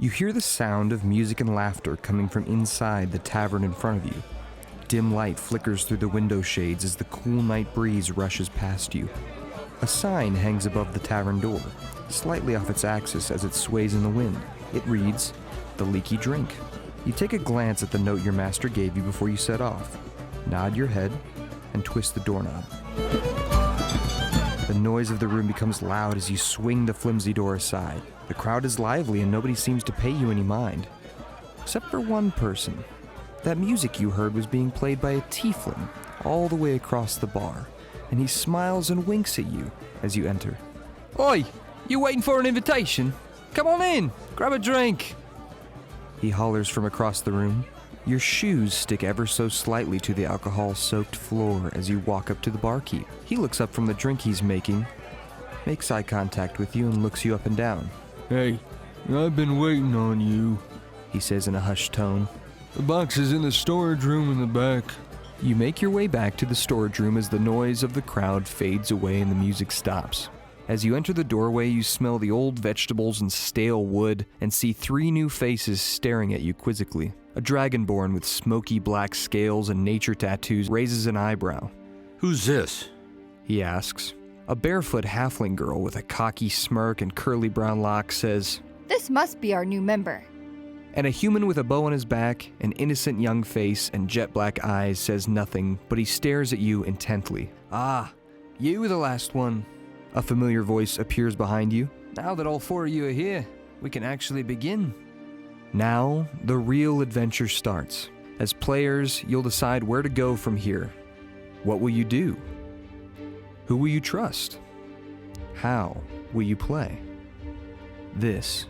You hear the sound of music and laughter coming from inside the tavern in front of you. Dim light flickers through the window shades as the cool night breeze rushes past you. A sign hangs above the tavern door, slightly off its axis as it sways in the wind. It reads, "The Leaky Drink." You take a glance at the note your master gave you before you set off, nod your head, and twist the doorknob. The noise of the room becomes loud as you swing the flimsy door aside. The crowd is lively and nobody seems to pay you any mind. Except for one person. That music you heard was being played by a tiefling all the way across the bar, and he smiles and winks at you as you enter. Oi, you waiting for an invitation? Come on in, grab a drink. He hollers from across the room. Your shoes stick ever so slightly to the alcohol-soaked floor as you walk up to the barkeep. He looks up from the drink he's making, makes eye contact with you, and looks you up and down. Hey, I've been waiting on you, he says in a hushed tone. The box is in the storage room in the back. You make your way back to the storage room as the noise of the crowd fades away and the music stops. As you enter the doorway, you smell the old vegetables and stale wood and see 3 new faces staring at you quizzically. A dragonborn with smoky black scales and nature tattoos raises an eyebrow. Who's this? He asks. A barefoot halfling girl with a cocky smirk and curly brown locks says, "This must be our new member." And a human with a bow on his back, an innocent young face, and jet black eyes says nothing, but he stares at you intently. Ah, you were the last one. A familiar voice appears behind you. Now that all 4 of you are here, we can actually begin. Now, the real adventure starts. As players, you'll decide where to go from here. What will you do? Who will you trust? How will you play? This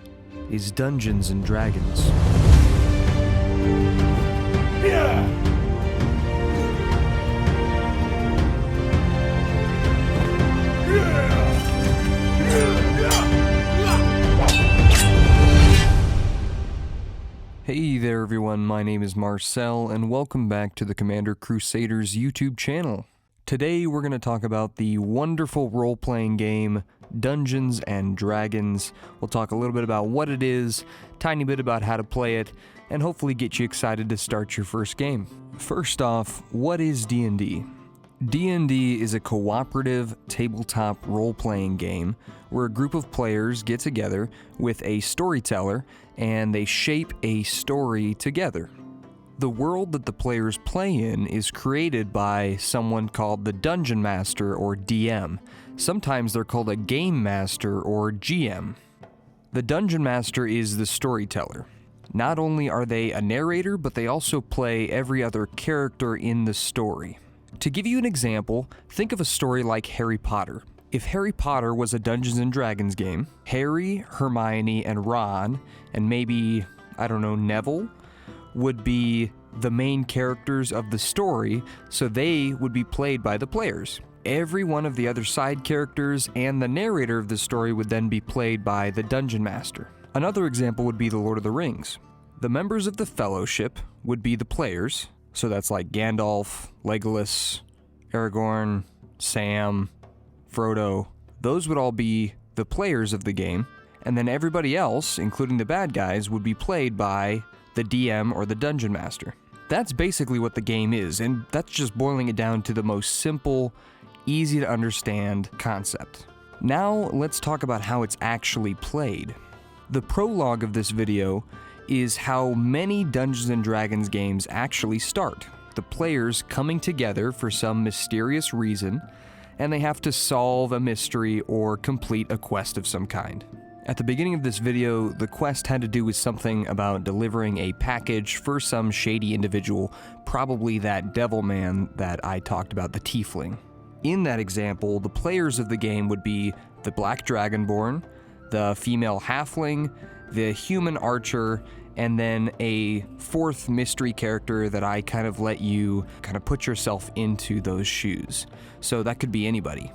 is Dungeons and Dragons. Hey there everyone, my name is Marcel, and welcome back to the Commander Crusaders YouTube channel. Today we're going to talk about the wonderful role-playing game, Dungeons and Dragons. We'll talk a little bit about what it is, tiny bit about how to play it, and hopefully get you excited to start your first game. First off, what is D&D? D&D is a cooperative tabletop role-playing game where a group of players get together with a storyteller and they shape a story together. The world that the players play in is created by someone called the Dungeon Master or DM. Sometimes they're called a Game Master or GM. The Dungeon Master is the storyteller. Not only are they a narrator, but they also play every other character in the story. To give you an example, think of a story like Harry Potter. If Harry Potter was a Dungeons and Dragons game, Harry, Hermione, and Ron, and maybe, I don't know, Neville, would be the main characters of the story, so they would be played by the players. Every one of the other side characters and the narrator of the story would then be played by the Dungeon Master. Another example would be The Lord of the Rings. The members of the Fellowship would be the players, so that's like Gandalf, Legolas, Aragorn, Sam, Frodo. Those would all be the players of the game, and then everybody else, including the bad guys, would be played by the DM or the Dungeon Master. That's basically what the game is, and that's just boiling it down to the most simple, easy to understand concept. Now let's talk about how it's actually played. The prologue of this video is how many Dungeons and Dragons games actually start. The players coming together for some mysterious reason, and they have to solve a mystery or complete a quest of some kind. At the beginning of this video, the quest had to do with something about delivering a package for some shady individual, probably that devil man that I talked about, the tiefling. In that example, the players of the game would be the Black Dragonborn, the female halfling, the human archer, and then a 4th mystery character that I kind of let you kind of put yourself into those shoes. So that could be anybody.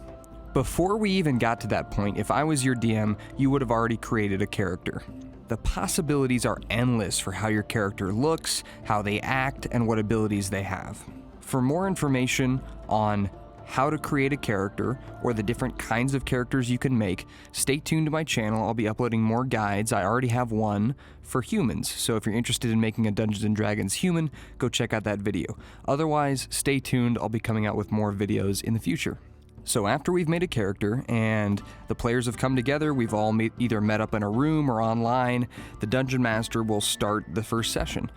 Before we even got to that point, if I was your DM, you would have already created a character. The possibilities are endless for how your character looks, how they act, and what abilities they have. For more information on how to create a character or the different kinds of characters you can make, stay tuned to my channel. I'll be uploading more guides. I already have one for humans, so if you're interested in making a Dungeons & Dragons human, go check out that video. Otherwise, stay tuned. I'll be coming out with more videos in the future. So after we've made a character and the players have come together, we've all either met up in a room or online, the Dungeon Master will start the first session.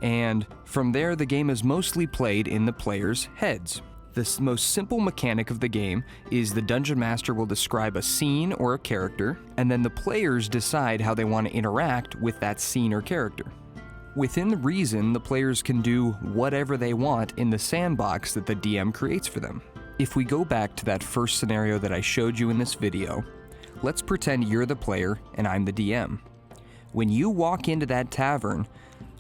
And from there, the game is mostly played in the players' heads. The most simple mechanic of the game is the Dungeon Master will describe a scene or a character, and then the players decide how they want to interact with that scene or character. Within reason, the players can do whatever they want in the sandbox that the DM creates for them. If we go back to that first scenario that I showed you in this video, let's pretend you're the player and I'm the DM. When you walk into that tavern,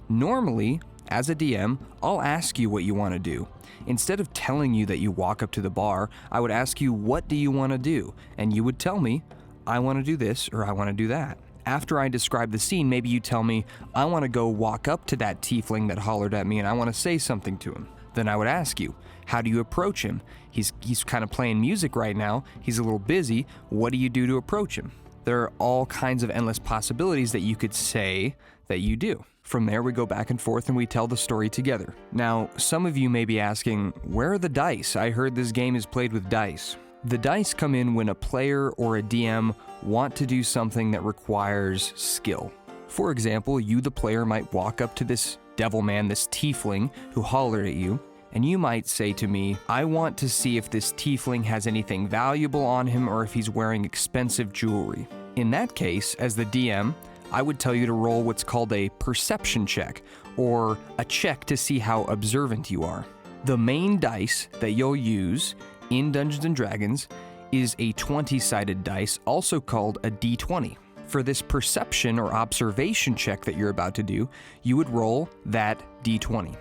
normally, as a DM, I'll ask you what you want to do. Instead of telling you that you walk up to the bar, I would ask you, what do you want to do? And you would tell me, I want to do this or I want to do that. After I describe the scene, maybe you tell me, I want to go walk up to that tiefling that hollered at me and I want to say something to him. Then I would ask you, how do you approach him? He's kind of playing music right now. He's a little busy. What do you do to approach him? There are all kinds of endless possibilities that you could say that you do. From there, we go back and forth and we tell the story together. Now, some of you may be asking, where are the dice? I heard this game is played with dice. The dice come in when a player or a DM want to do something that requires skill. For example, you, the player, might walk up to this devil man, this tiefling who hollered at you, and you might say to me, I want to see if this tiefling has anything valuable on him or if he's wearing expensive jewelry. In that case, as the DM, I would tell you to roll what's called a perception check, or a check to see how observant you are. The main dice that you'll use in Dungeons & Dragons is a 20-sided dice, also called a D20. For this perception or observation check that you're about to do, you would roll that D20.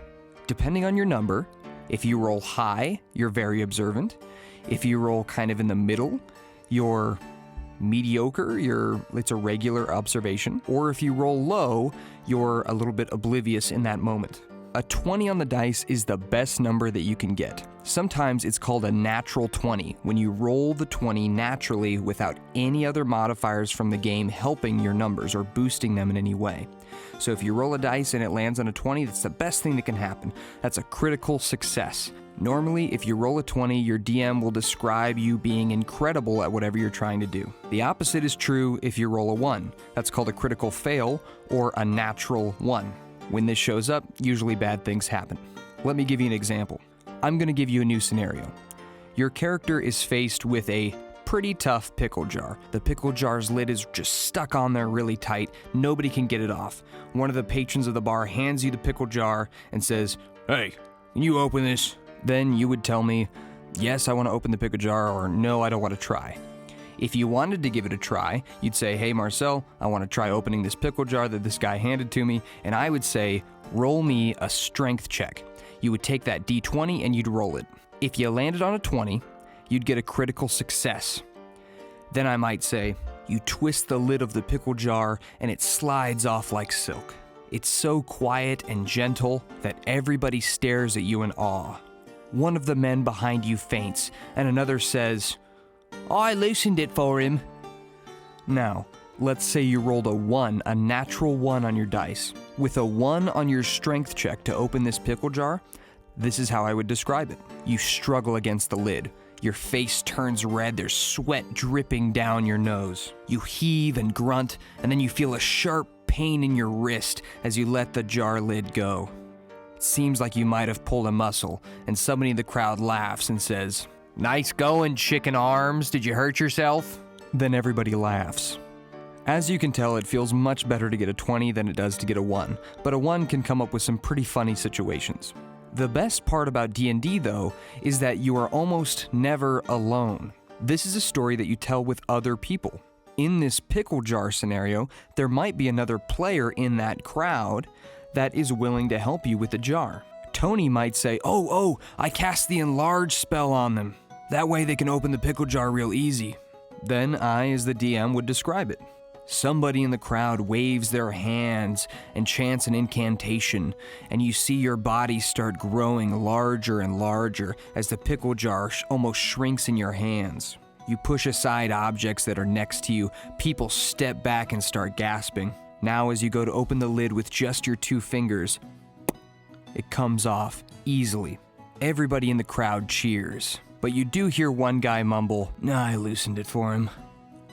Depending on your number, if you roll high, you're very observant. If you roll kind of in the middle, you're mediocre, it's a regular observation. Or if you roll low, you're a little bit oblivious in that moment. A 20 on the dice is the best number that you can get. Sometimes it's called a natural 20, when you roll the 20 naturally without any other modifiers from the game helping your numbers or boosting them in any way. So if you roll a dice and it lands on a 20, that's the best thing that can happen. That's a critical success. Normally, if you roll a 20, your DM will describe you being incredible at whatever you're trying to do. The opposite is true if you roll a 1. That's called a critical fail or a natural 1. When this shows up, usually bad things happen. Let me give you an example. I'm going to give you a new scenario. Your character is faced with a pretty tough pickle jar. The pickle jar's lid is just stuck on there really tight. Nobody can get it off. One of the patrons of the bar hands you the pickle jar and says, "Hey, can you open this?" Then you would tell me, "Yes, I want to open the pickle jar," or "No, I don't want to try." If you wanted to give it a try, you'd say, "Hey Marcel, I want to try opening this pickle jar that this guy handed to me," and I would say, "Roll me a strength check." You would take that D20 and you'd roll it. If you landed on a 20, you'd get a critical success. Then I might say, you twist the lid of the pickle jar and it slides off like silk. It's so quiet and gentle that everybody stares at you in awe. One of the men behind you faints and another says, "I loosened it for him." Now, let's say you rolled a 1, a natural 1 on your dice. With a 1 on your strength check to open this pickle jar, this is how I would describe it. You struggle against the lid. Your face turns red, there's sweat dripping down your nose. You heave and grunt, and then you feel a sharp pain in your wrist as you let the jar lid go. It seems like you might have pulled a muscle, and somebody in the crowd laughs and says, "Nice going, chicken arms. Did you hurt yourself?" Then everybody laughs. As you can tell, it feels much better to get a 20 than it does to get a 1, but a 1 can come up with some pretty funny situations. The best part about D&D, though, is that you are almost never alone. This is a story that you tell with other people. In this pickle jar scenario, there might be another player in that crowd that is willing to help you with the jar. Tony might say, Oh, I cast the enlarge spell on them. That way they can open the pickle jar real easy." Then I, as the DM, would describe it. Somebody in the crowd waves their hands and chants an incantation, and you see your body start growing larger and larger as the pickle jar almost shrinks in your hands. You push aside objects that are next to you. People step back and start gasping. Now, as you go to open the lid with just your 2 fingers, it comes off easily. Everybody in the crowd cheers, but you do hear one guy mumble, "Nah, I loosened it for him."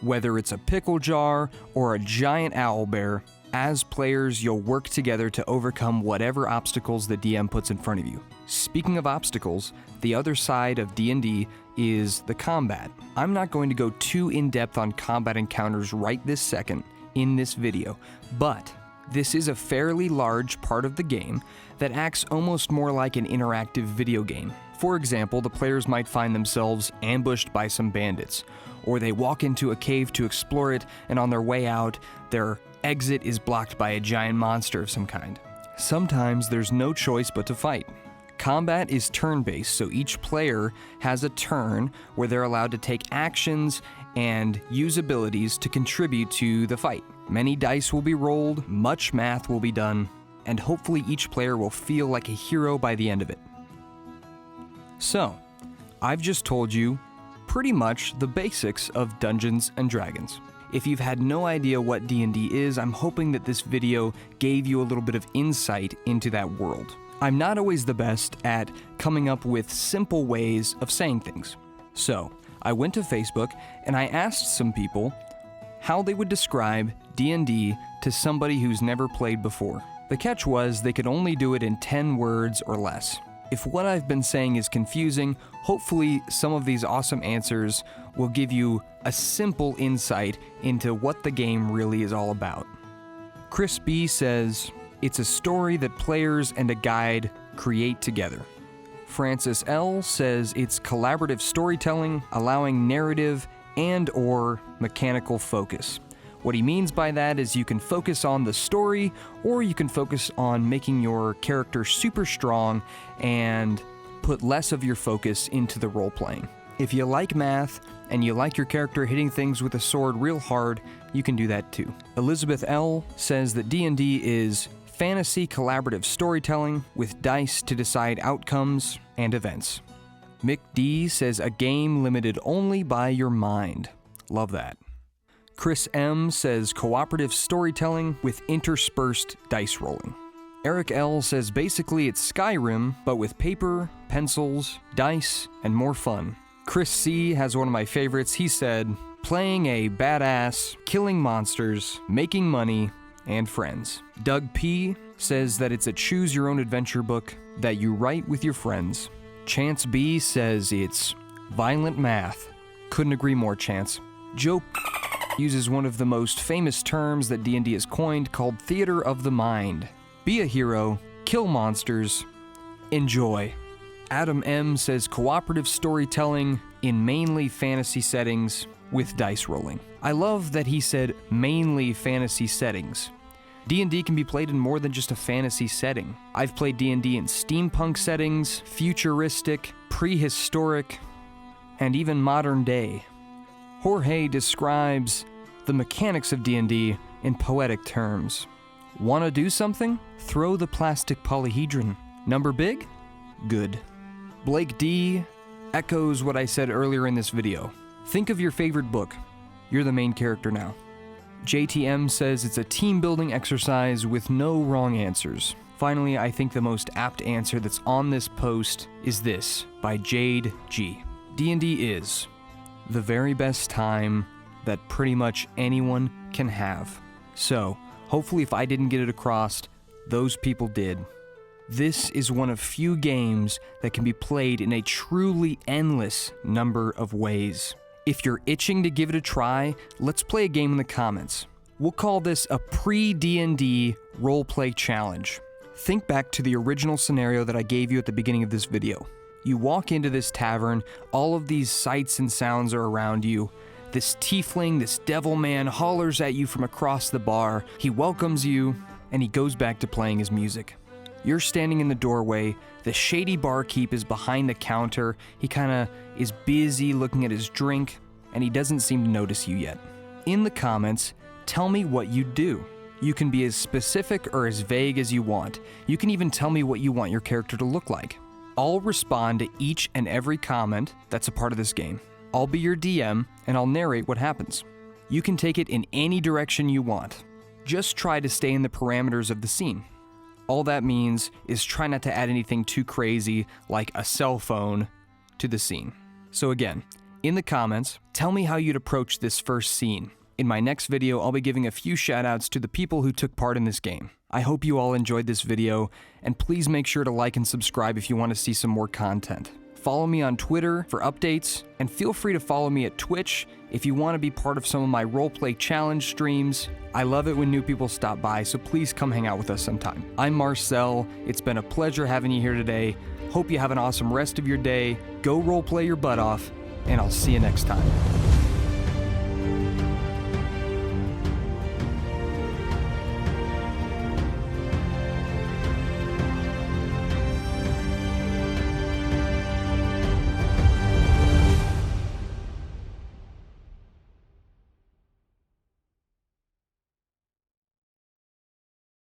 Whether it's a pickle jar or a giant owlbear, as players, you'll work together to overcome whatever obstacles the DM puts in front of you. Speaking of obstacles, the other side of D&D is the combat. I'm not going to go too in-depth on combat encounters right this second in this video, but this is a fairly large part of the game that acts almost more like an interactive video game. For example, the players might find themselves ambushed by some bandits, or they walk into a cave to explore it, and on their way out, their exit is blocked by a giant monster of some kind. Sometimes there's no choice but to fight. Combat is turn-based, so each player has a turn where they're allowed to take actions and use abilities to contribute to the fight. Many dice will be rolled, much math will be done, and hopefully each player will feel like a hero by the end of it. So, I've just told you pretty much the basics of Dungeons & Dragons. If you've had no idea what D&D is, I'm hoping that this video gave you a little bit of insight into that world. I'm not always the best at coming up with simple ways of saying things. So, I went to Facebook and I asked some people how they would describe D&D to somebody who's never played before. The catch was they could only do it in 10 words or less. If what I've been saying is confusing, hopefully some of these awesome answers will give you a simple insight into what the game really is all about. Chris B says, "It's a story that players and a guide create together." Francis L says it's collaborative storytelling, allowing narrative and/or mechanical focus. What he means by that is you can focus on the story, or you can focus on making your character super strong and put less of your focus into the role-playing. If you like math and you like your character hitting things with a sword real hard, you can do that too. Elizabeth L says that D&D is fantasy collaborative storytelling with dice to decide outcomes and events. Mick D says a game limited only by your mind. Love that. Chris M says cooperative storytelling with interspersed dice rolling. Eric L says basically it's Skyrim, but with paper, pencils, dice, and more fun. Chris C has one of my favorites. He said, playing a badass, killing monsters, making money, and friends. Doug P says that it's a choose-your-own-adventure book that you write with your friends. Chance B says it's violent math. Couldn't agree more, Chance. Joe uses one of the most famous terms that D&D has coined called theater of the mind. Be a hero, kill monsters, enjoy. Adam M says cooperative storytelling in mainly fantasy settings with dice rolling. I love that he said mainly fantasy settings. D&D can be played in more than just a fantasy setting. I've played D&D in steampunk settings, futuristic, prehistoric, and even modern day. Jorge describes the mechanics of D&D in poetic terms. Wanna do something? Throw the plastic polyhedron. Number big? Good. Blake D echoes what I said earlier in this video. Think of your favorite book. You're the main character now. JTM says it's a team-building exercise with no wrong answers. Finally, I think the most apt answer that's on this post is this, by Jade G. D&D is the very best time that pretty much anyone can have. So, hopefully if I didn't get it across, those people did. This is one of few games that can be played in a truly endless number of ways. If you're itching to give it a try, let's play a game in the comments. We'll call this a pre-D&D roleplay challenge. Think back to the original scenario that I gave you at the beginning of this video. You walk into this tavern, all of these sights and sounds are around you. This tiefling, this devil man, hollers at you from across the bar. He welcomes you, and he goes back to playing his music. You're standing in the doorway, the shady barkeep is behind the counter, he kinda is busy looking at his drink, and he doesn't seem to notice you yet. In the comments, tell me what you do. You can be as specific or as vague as you want. You can even tell me what you want your character to look like. I'll respond to each and every comment that's a part of this game. I'll be your DM, and I'll narrate what happens. You can take it in any direction you want. Just try to stay in the parameters of the scene. All that means is try not to add anything too crazy, like a cell phone, to the scene. So again, in the comments, tell me how you'd approach this first scene. In my next video, I'll be giving a few shoutouts to the people who took part in this game. I hope you all enjoyed this video, and please make sure to like and subscribe if you want to see some more content. Follow me on Twitter for updates, and feel free to follow me at Twitch if you want to be part of some of my roleplay challenge streams. I love it when new people stop by, so please come hang out with us sometime. I'm Marcel. It's been a pleasure having you here today. Hope you have an awesome rest of your day. Go roleplay your butt off, and I'll see you next time.